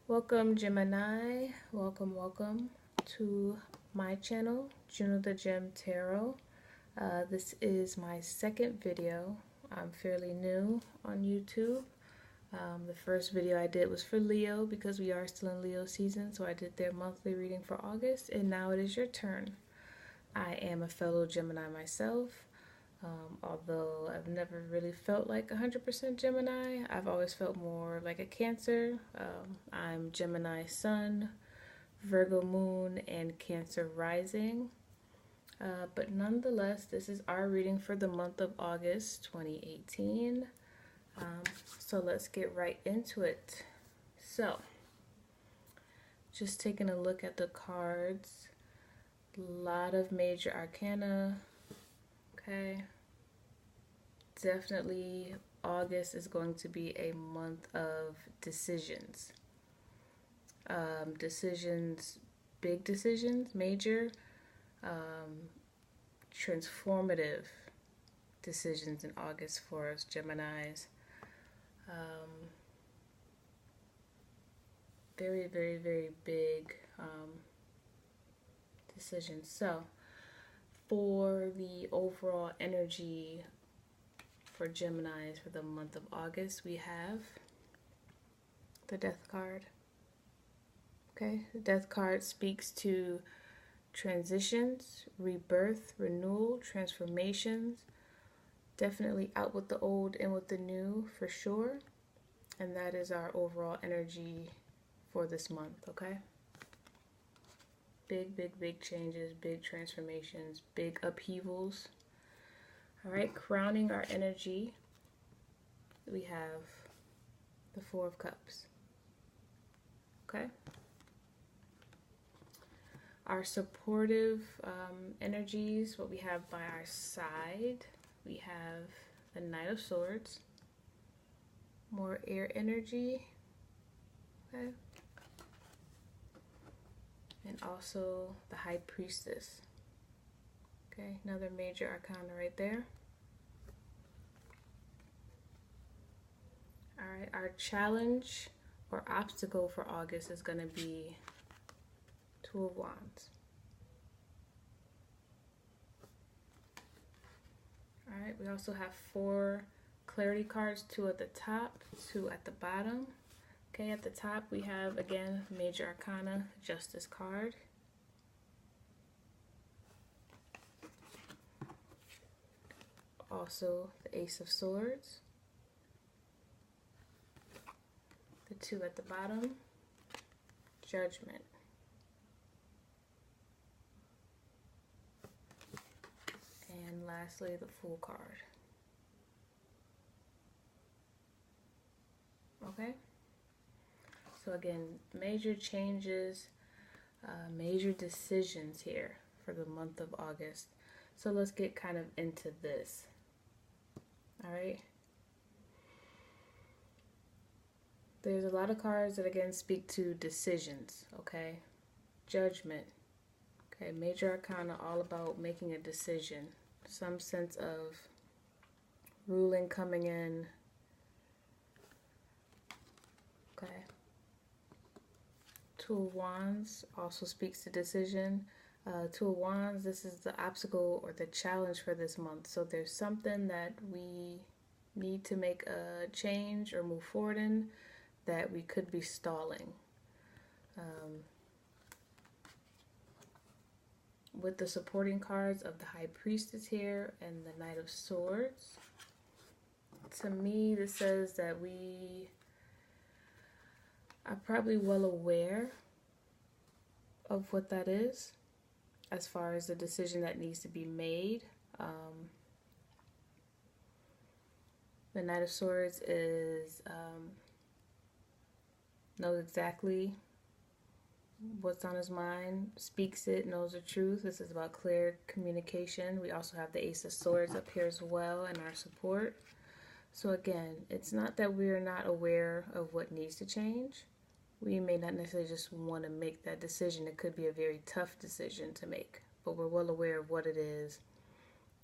Welcome Gemini, welcome to my channel, Juno the Gem Tarot. This is my second video. I'm fairly new on YouTube. The first video I did was for Leo because we are still in Leo season, so I did their monthly reading for August, and now it is your turn. I am a fellow Gemini myself. Although I've never really felt like 100% Gemini, I've always felt more like a Cancer. I'm Gemini Sun, Virgo Moon, and Cancer Rising. But nonetheless, this is our reading for the month of August 2018. So let's get right into it. So, just taking a look at the cards. A lot of major arcana. Okay. Definitely August is going to be a month of decisions. Big decisions, major, transformative decisions in August for us Geminis. Very, very, very big decisions. So, for the overall energy for Geminis for the month of August, we have the Death card. Okay, the Death card speaks to transitions, rebirth, renewal, transformations. Definitely out with the old, in with the new for sure. And that is our overall energy for this month, okay? Big, big, big changes, big transformations, big upheavals. All right, crowning our energy, we have the Four of Cups. Okay. Our supportive energies, what we have by our side, we have the Knight of Swords, more air energy, okay, and also the High Priestess. Okay, another major arcana right there. All right, our challenge or obstacle for August is going to be Two of Wands. All right, we also have 4 clarity cards, 2 at the top, 2 at the bottom. Okay, at the top we have, again, major arcana, Justice card. Also the Ace of Swords. The 2 at the bottom, Judgment. And lastly, the Fool card. Okay? So again, major changes, major decisions here for the month of August. So let's get kind of into this. All right? There's a lot of cards that again speak to decisions, okay? Judgment, okay? Major arcana, all about making a decision. Some sense of ruling coming in, okay? Two of Wands also speaks to decision. Two of Wands, this is the obstacle or the challenge for this month. So there's something that we need to make a change or move forward in that we could be stalling. With the supporting cards of the High Priestess here and the Knight of Swords, to me this says that we are probably well aware of what that is as far as the decision that needs to be made. The Knight of Swords is knows exactly what's on his mind, speaks it, knows the truth. This is about clear communication. We also have the Ace of Swords up here as well in our support. So again, it's not that we're not aware of what needs to change. We may not necessarily just want to make that decision. It could be a very tough decision to make, but we're well aware of what it is.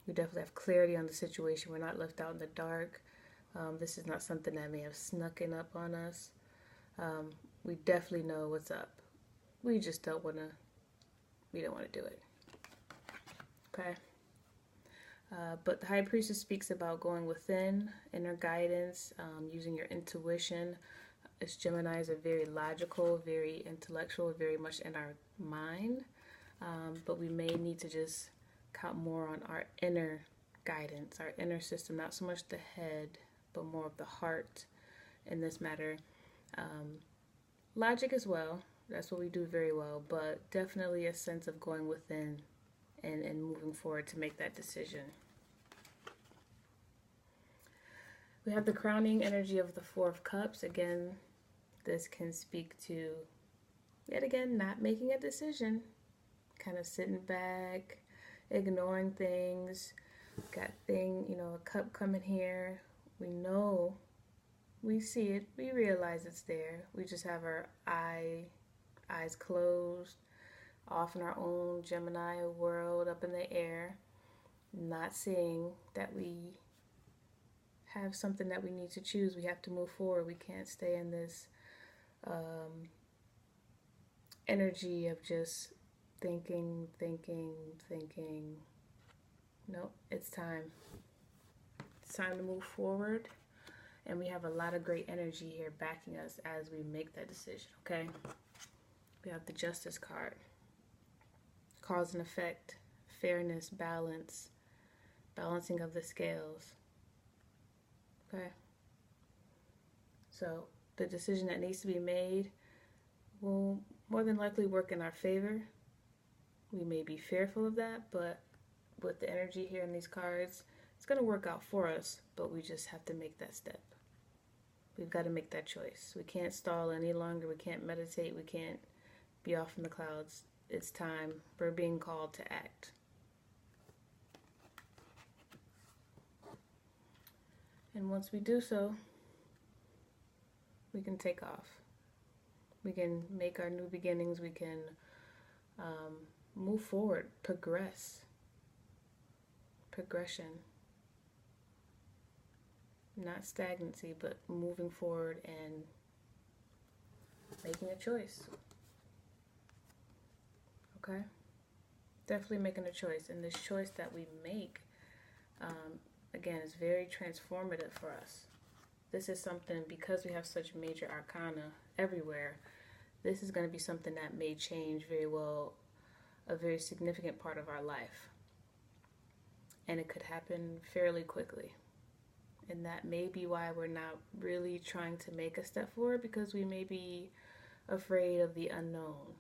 We definitely have clarity on the situation. We're not left out in the dark. This is not something that may have snuck in up on us. we definitely know what's up. We just don't want to, we don't want to do it. Okay? But the High Priestess speaks about going within, inner guidance, using your intuition. As Geminis are very logical, very intellectual, very much in our mind. But we may need to just count more on our inner guidance, our inner system, not so much the head, but more of the heart in this matter. Logic as well, that's what we do very well, but definitely a sense of going within and moving forward to make that decision. We have the crowning energy of the Four of Cups. Again, this can speak to, yet again, not making a decision, kind of sitting back, ignoring things. Got a cup coming here. We know, we see it, we realize it's there. We just have our eyes closed, off in our own Gemini world, up in the air, not seeing that we have something that we need to choose. We have to move forward. We can't stay in this energy of just thinking. No, it's time. It's time to move forward. And we have a lot of great energy here backing us as we make that decision, okay? We have the Justice card. Cause and effect, fairness, balance, balancing of the scales. Okay? So the decision that needs to be made will more than likely work in our favor. We may be fearful of that, but with the energy here in these cards, it's going to work out for us, but we just have to make that step. We've got to make that choice. We can't stall any longer. We can't meditate. We can't be off in the clouds. It's time. We're being called to act. And once we do so, we can take off. We can make our new beginnings. We can move forward, progression. Not stagnancy, but moving forward and making a choice. Okay? Definitely making a choice. And this choice that we make, again, is very transformative for us. This is something, because we have such major arcana everywhere, this is going to be something that may change very well a very significant part of our life. And it could happen fairly quickly. And that may be why we're not really trying to make a step forward, because we may be afraid of the unknown.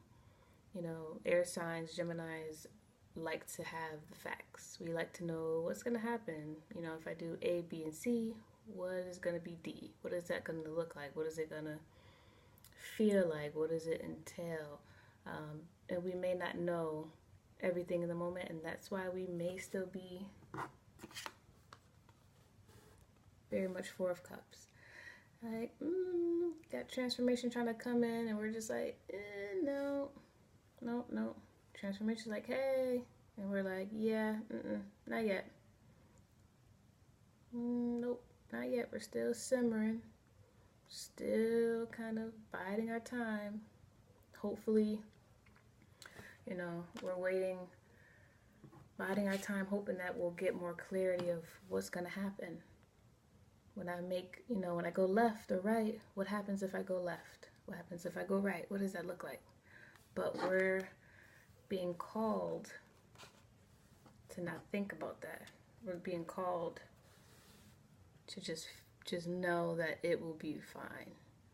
Air signs, Geminis, like to have the facts. We like to know what's going to happen. If I do A, B, and C, what is going to be D? What is that going to look like? What is it going to feel like? What does it entail? And we may not know everything in the moment, and that's why we may still be very much Four of Cups. Like, got transformation trying to come in, and we're just like, no. Transformation's like, hey. And we're like, yeah, not yet. Nope, not yet. We're still simmering. Still kind of biding our time. Hopefully, we're waiting, biding our time, hoping that we'll get more clarity of what's going to happen. When I go left or right, what happens if I go left? What happens if I go right? What does that look like? But we're being called to not think about that. We're being called to just know that it will be fine.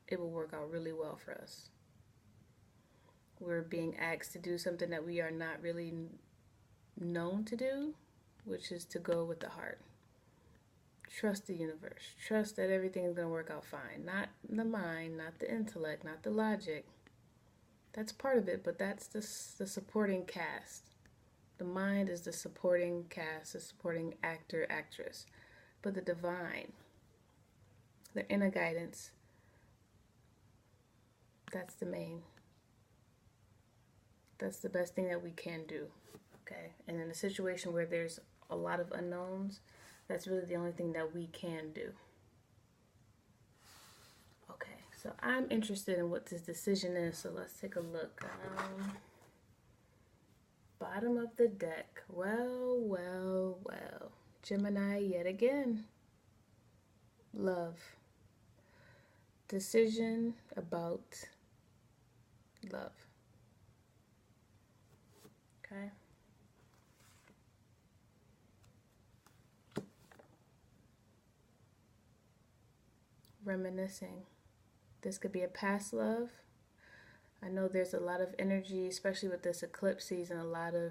It will work out really well for us. We're being asked to do something that we are not really known to do, which is to go with the heart. Trust the universe. Trust that everything is going to work out fine. Not the mind, not the intellect, not the logic. That's part of it, but that's the supporting cast. The mind is the supporting cast, the supporting actor, actress. But the divine, the inner guidance, that's the main. That's the best thing that we can do. Okay? And in a situation where there's a lot of unknowns, that's really the only thing that we can do. Okay, So I'm interested in what this decision is, so let's take a look. Bottom of the deck. Well, well, well. Gemini yet again. Love. Decision about love. Okay. Reminiscing. This could be a past love. I know there's a lot of energy, especially with this eclipse season. A lot of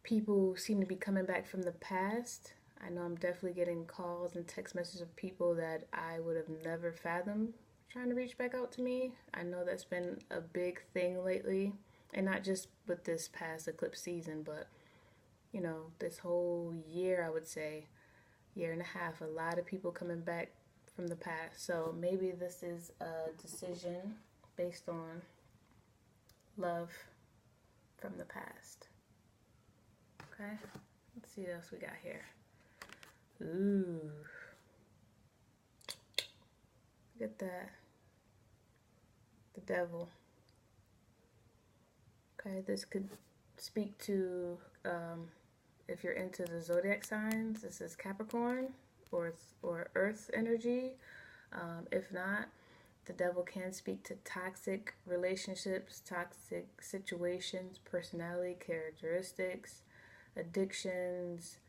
people seem to be coming back from the past. I know I'm definitely getting calls and text messages of people that I would have never fathomed trying to reach back out to me. I know that's been a big thing lately, and not just with this past eclipse season, but you know, this whole year, I would say, year and a half, a lot of people coming back from the past. So maybe this is a decision based on love from the past. Okay, let's see what else we got here. Ooh, look at that. The devil. Okay, this could speak to, if you're into the zodiac signs, this is Capricorn or Earth energy. If not, the devil can speak to toxic relationships, toxic situations, personality characteristics, addictions,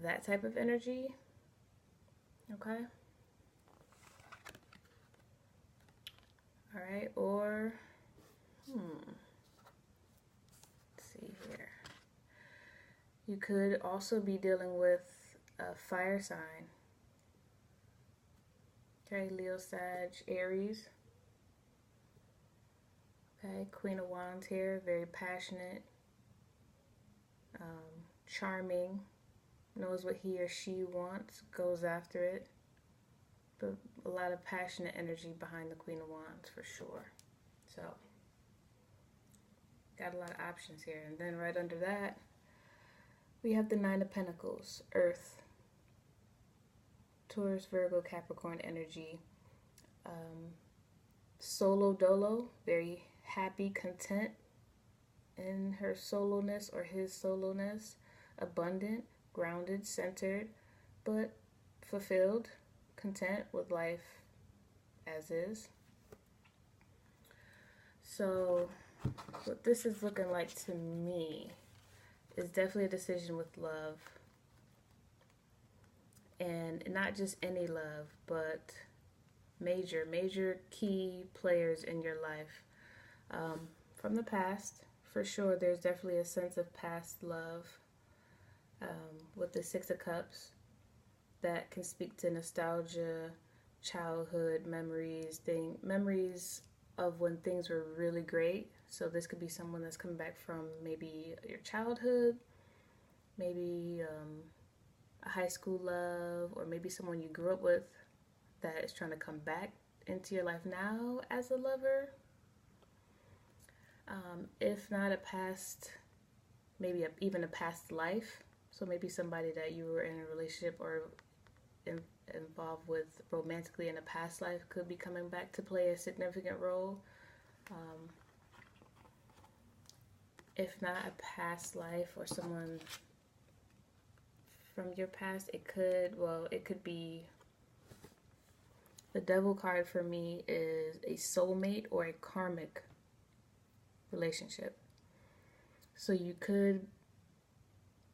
that type of energy. Okay. All right. Or, let's see here. You could also be dealing with a fire sign. Okay, Leo, Sag, Aries. Okay, Queen of Wands here, very passionate, charming, knows what he or she wants, goes after it. But a lot of passionate energy behind the Queen of Wands for sure. So, got a lot of options here. And then right under that, we have the Nine of Pentacles, Earth, Taurus, Virgo, Capricorn energy. Solo dolo, very happy, content in her soloness or his soloness. Abundant, grounded, centered, but fulfilled, content with life as is. So what this is looking like to me is definitely a decision with love. And not just any love, but major key players in your life. From the past, for sure, there's definitely a sense of past love with the Six of Cups that can speak to nostalgia, childhood memories, memories of when things were really great. So this could be someone that's coming back from maybe your childhood, maybe a high school love, or maybe someone you grew up with that is trying to come back into your life now as a lover. If not a past, maybe even a past life. So maybe somebody that you were in a relationship or involved with romantically in a past life could be coming back to play a significant role. If not a past life or someone from your past, it could be, the devil card for me is a soulmate or a karmic relationship. So you could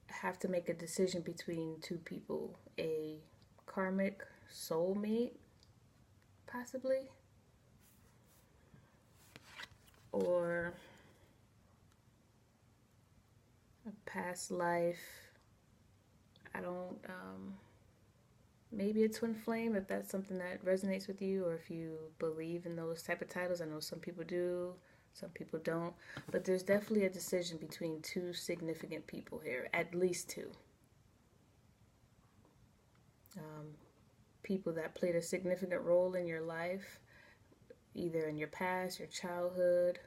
have to make a decision between two people, a karmic soulmate, possibly, or a past life. I don't, maybe a twin flame, if that's something that resonates with you, or if you believe in those type of titles. I know some people do, some people don't, but there's definitely a decision between two significant people here, at least two. People that played a significant role in your life, either in your past, your childhood,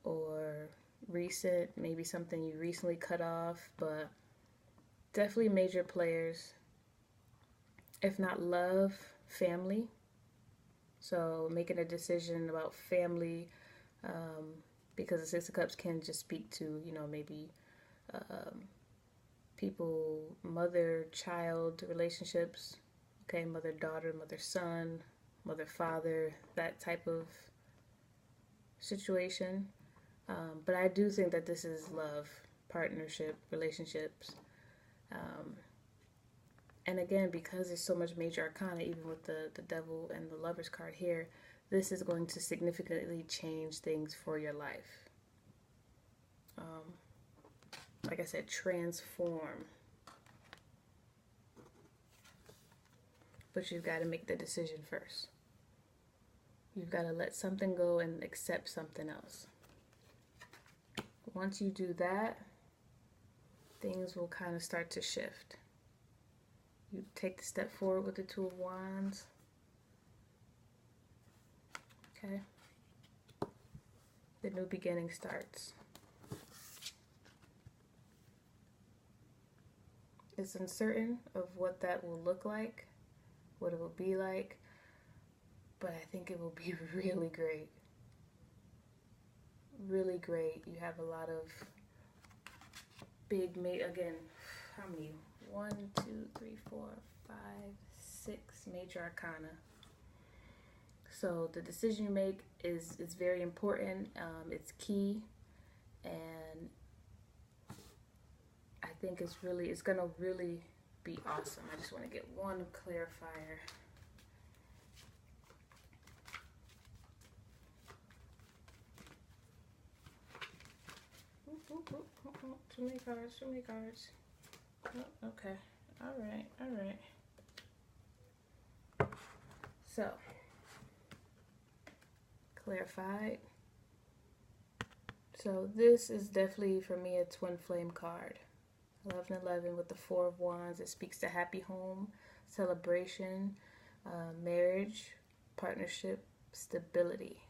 or recent, maybe something you recently cut off, but definitely major players. If not love, family. So making a decision about family, because the Six of Cups can just speak to, you know, maybe people, mother-child relationships, okay, mother-daughter, mother-son, mother-father, that type of situation. But I do think that this is love, partnership, relationships. And again, because there's so much major arcana, even with the devil and the Lovers card here, this is going to significantly change things for your life. Like I said, transform. But you've got to make the decision first. You've got to let something go and accept something else. Once you do that, things will kind of start to shift. You take the step forward with the Two of Wands. Okay. The new beginning starts. It's uncertain of what that will look like, what it will be like, but I think it will be really great. Really great. You have a lot of big, again, how many? 1, 2, 3, 4, 5, 6 major arcana. So the decision you make is very important. It's key, and I think it's gonna really be awesome. I just want to get one clarifier. Too many cards, too many cards. Oh, okay. All right, all right. So, clarified. So this is definitely, for me, a twin flame card. 1111 with the Four of Wands. It speaks to happy home, celebration, marriage, partnership, stability.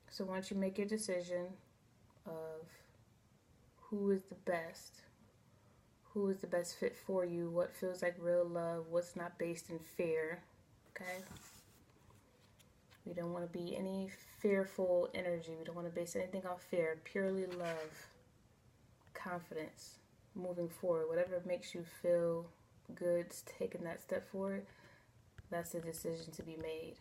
So once you make your decision of who is the best fit for you, what feels like real love, what's not based in fear, okay? We don't want to be any fearful energy. We don't want to base anything off fear. Purely love, confidence, moving forward. Whatever makes you feel good, taking that step forward, that's the decision to be made.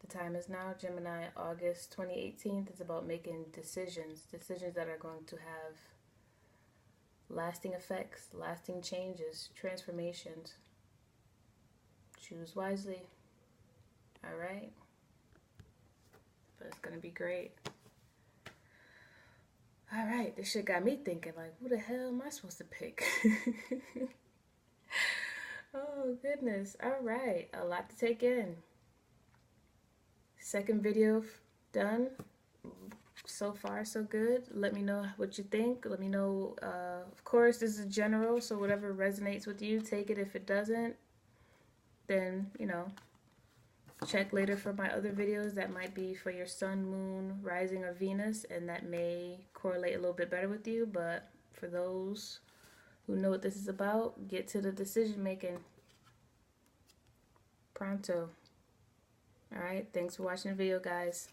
The time is now, Gemini, August 2018. It's about making decisions that are going to have lasting effects, lasting changes, transformations. Choose wisely. All right? But it's going to be great. All right, this shit got me thinking, like, who the hell am I supposed to pick? Oh, goodness. All right, a lot to take in. Second video done. So far, so good. Let me know what you think. Let me know. Of course, this is general, so whatever resonates with you, take it. If it doesn't, then, you know, check later for my other videos that might be for your sun, moon, rising, or Venus, and that may correlate a little bit better with you. But for those who know what this is about, get to the decision making pronto. All right, thanks for watching the video, guys.